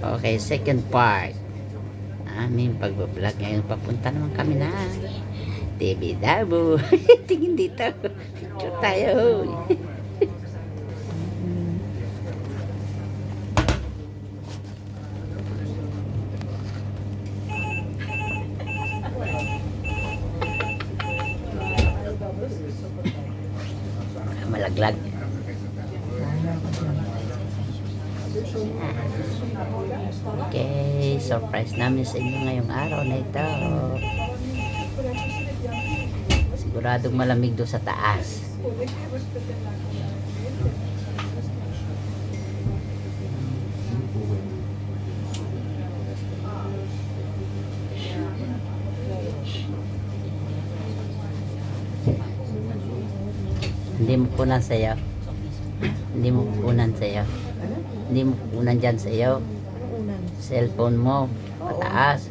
Okay, second part. Aming pagbablog ngayon. Papunta naman kami na TV Dabo. Tingin dito. Picture tayo. Malaglag. Okay, surprise namin sa inyo ngayong araw na ito. Siguradong malamig doon sa taas. Hindi mo punan sa'yo. Hindi mo punan sa'yo. Hindi mo punan dyan sa'yo. Cellphone mo. Pataas.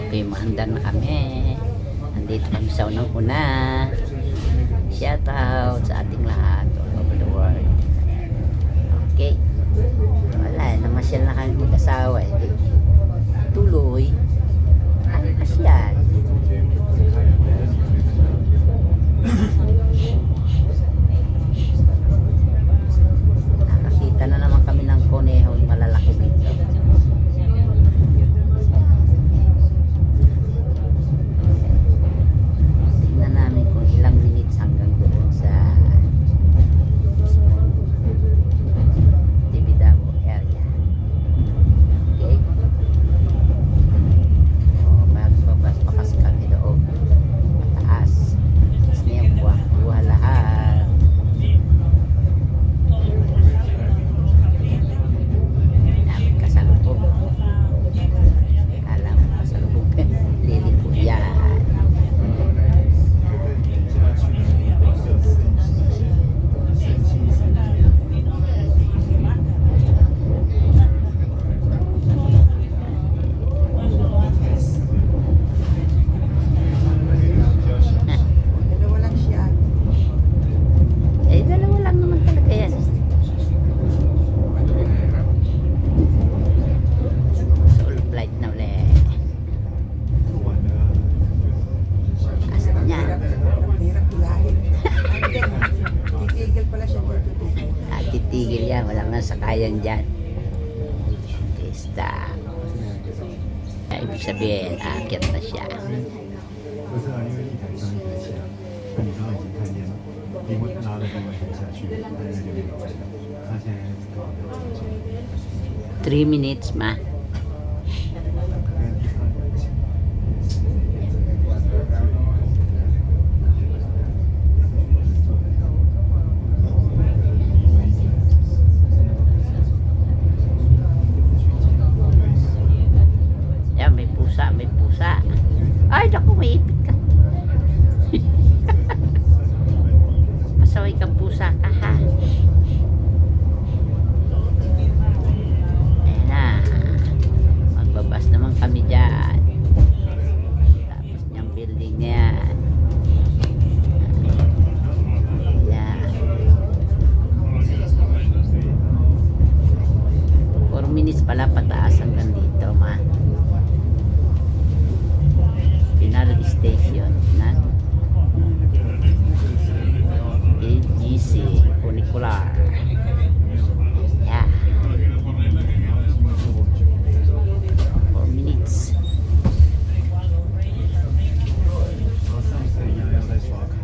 Okay, mahanda na kami. Nandito kami sa unang-una. Shout out sa ating lahat all over the world. Okay. Wala, namasyal na kami mag-asawa. Tuloy. Ay, masyal. Nakakita na naman kami ng koneho malalaki dito. Tingnan namin kung ilang minutes hanggang doon sa Tibidabo area. Okay? Magbabas pa kasi kami doon. Mataas. Tapos niya buha lahat. Namin kasalubong. Kala mo kasalubong. Liliko yan. Eh, dalawa lang naman talaga yan. So, flight na ulit. Asan niya? Hirap ilahin. Titigil pala siya dito. Titigil yan. Walang nasakayan dyan. Okay, stop. Ibig sabihin, aakyat na siya. 不是啊，因为一台上一台下，那你刚刚已经看见了，因为拉了另外一台下去，但是就没有来。他现在只搞到中间， 3 minutes ma. 因为第三个不行。 Yan, may pusa, may pusa. Ay, naku, may ipit ka. Pasaway kang pusa ka, ha? Ayan na. Magbabas naman kami dyan. Tapos niyang building na yan. Yan. 4 minutes pala pataas hanggang dito, ma. Final station na AGC funicular. Yeah. 4 minutes. 然后上次一样要再刷卡。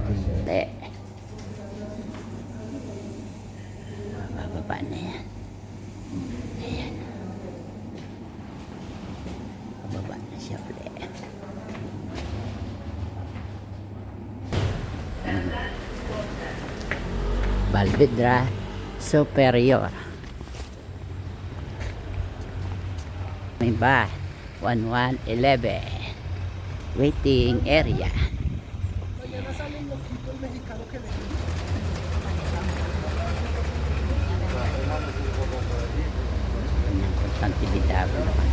Hindi. Bababa na yan. Ayan. Bababa na siya ulit. Balbidra Superior. May ba? 1111. Waiting area. Yung Tibidabo naman.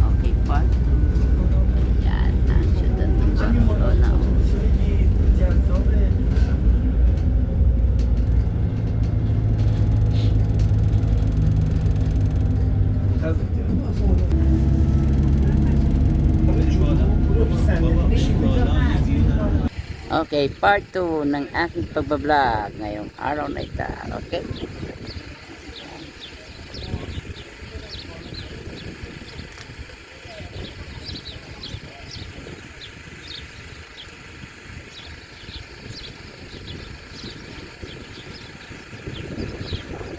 Okay, part 2. Yan, ang syudad ng Barcelona. Okay, part 2 ng aking pagbablog ngayong araw na ito. Okay?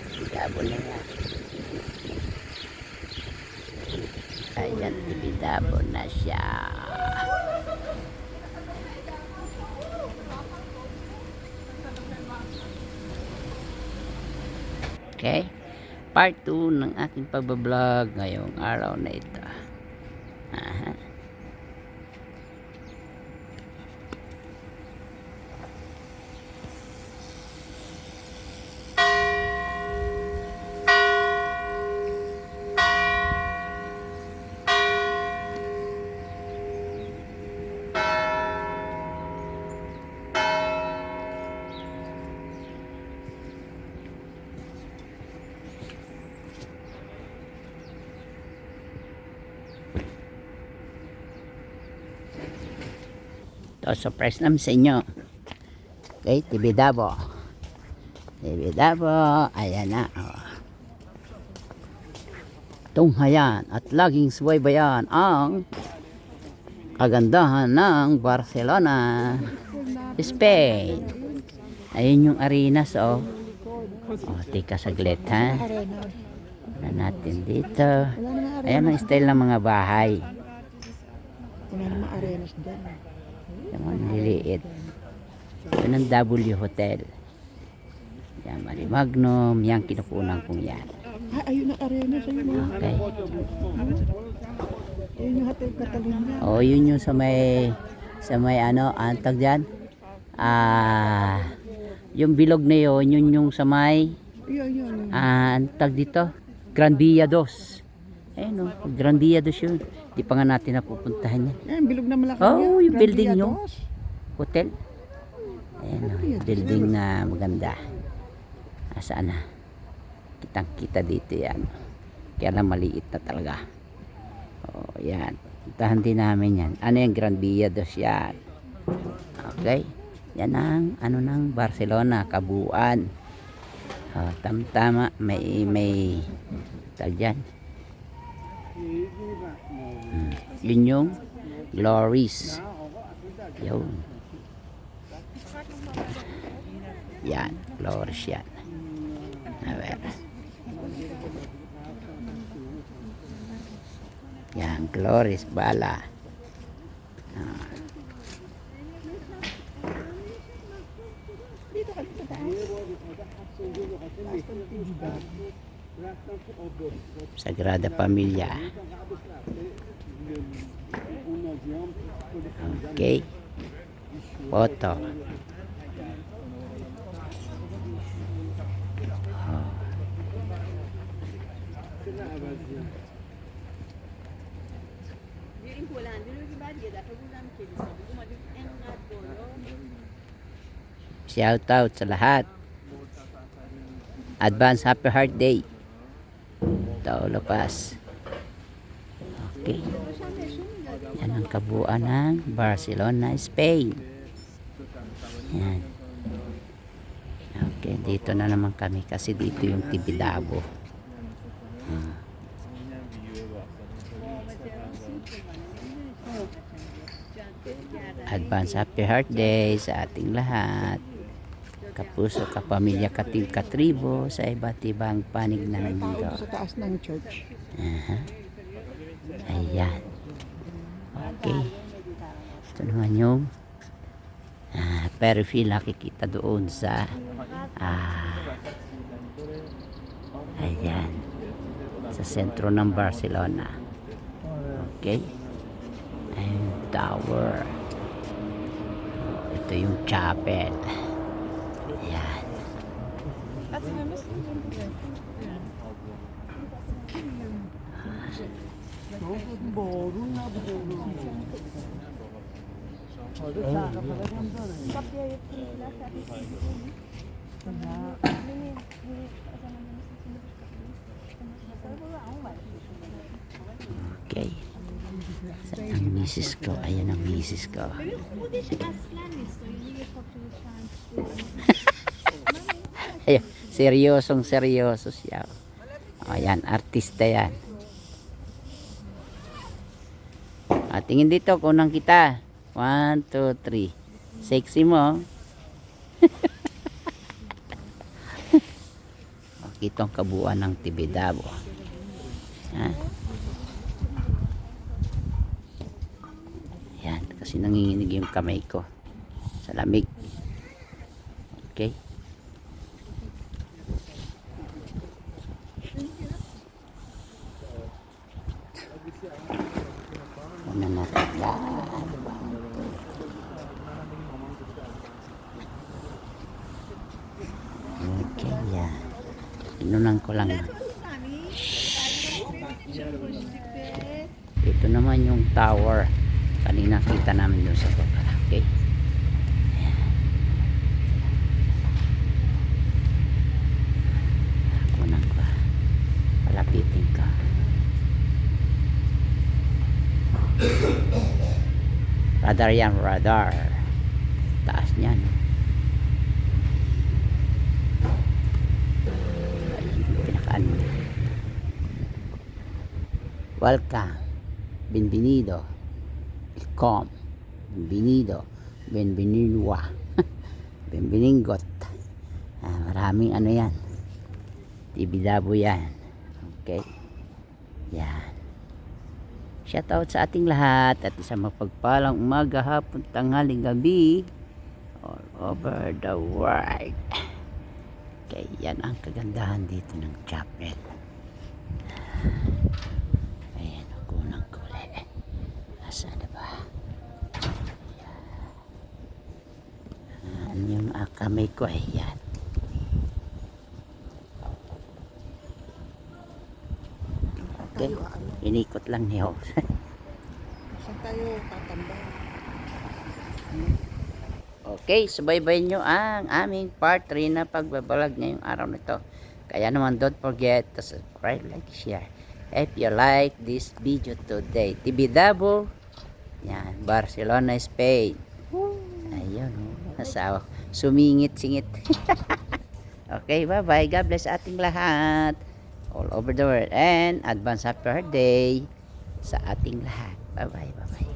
Tibidabo na yan. Ayan, Tibidabo na siya. Okay? Part 2 ng aking pagbablog ngayong araw na ito. Aha. Ito, surprise naman sa inyo. Okay, Tibidabo. Tibidabo, ayan na. Oh. Tunghayan at laging subaybayan ang kagandahan ng Barcelona, Spain. Ayun yung arenas, oh. Oh, tika saglit, ha. Wala natin dito. Ayan ang style ng mga bahay. Wala namang arenas dyan. Yung liliit. Yun ang W Hotel. Yan, Marimagnum. Yan, kinukunan kong yan. Ayun ang arenas. Ayun ang Okay. Ayun yung Hotel Catalunya. O, yun yung sa may ano, antag dyan. Yung bilog na yun yung sa may, Yun. antag dito, Gran Via 2. Ayun, Gran Via 2 yun. Di pa nga natin napupuntahan yan. Ayan, bilog na malaki. Oh, yung Gran building Via nyo. 2. Hotel. Ayan, yung building na maganda. Saan na? Kitang kita dito yan. Kaya lang maliit na talaga. Oh, yan. Puntahan din namin yan. Ano yung Gran Via 2 yan? Okay. Yan ang ano ng Barcelona, kabuuan. Oh, tama. May tag yan. Yun yung Glories. Yun. Yan, Glories yan. A ver. Yan, Glories Bala. Sagrada Familia. Okay. Photo. Oh. Shout out sa lahat. Advance Happy Heart Day. Tao Lapas. Okay. Yan ang kabuuan ng Barcelona, Spain. Yan. Okay, dito na naman kami kasi dito yung Tibidabo. Advance Happy Heart Day sa ating lahat. Kapuso, kapamilya, katribo sa iba't ibang panig ng mundo. Sa taas ng church. Ayan. Okay. Ito naman yung peripheral nakikita doon sa ayan, sa sentro ng Barcelona. Okay. Ayun, tower. Ito yung chapel. Ayan. Okay. Ang misis ko. Ayan ang misis ko. Ayan, seryosong seryoso siya. Ayan, artista yan. Tingin dito, kunang kita. 1, 2, 3. Sexy mo. Itong kabuuan ng Tibidabo. Yan, kasi nanginginig yung kamay ko sa lamig. Okay. Una natin yan. Okay, yan. Inunan ko lang. Ito naman yung tower. Kanina kita namin doon sa baba. Okay. Kunan ko. Palapitin ka. Radar yan, radar. Taas niyan. Welcome, bienvenido, welcome, bienvenido, bienvenidua, bienveningot. Maraming ano yan, Tibidabo yan. Okay, yan. Shoutout sa ating lahat at isang mapagpalang umaga, hapon, tanghali, gabi all over the world. Okay, yan ang kagandahan dito ng chapel. Ayan, kunang kulay. Nasaan na ba? Yan yung kamay ko. Ayan. Okay, inikot lang niyo. Saan tayo tatambay? Okay, subaybayin nyo ang aming part 3 na pagbabalag ngayong araw nito. Kaya naman don't forget to subscribe, like, share. If you like this video today, Tibidabo, yan, Barcelona, Spain. Ayun, asawa, sumingit-singit. Okay, bye-bye. God bless ating lahat. All over the world. And advance happy birthday sa ating lahat. Bye-bye, bye-bye.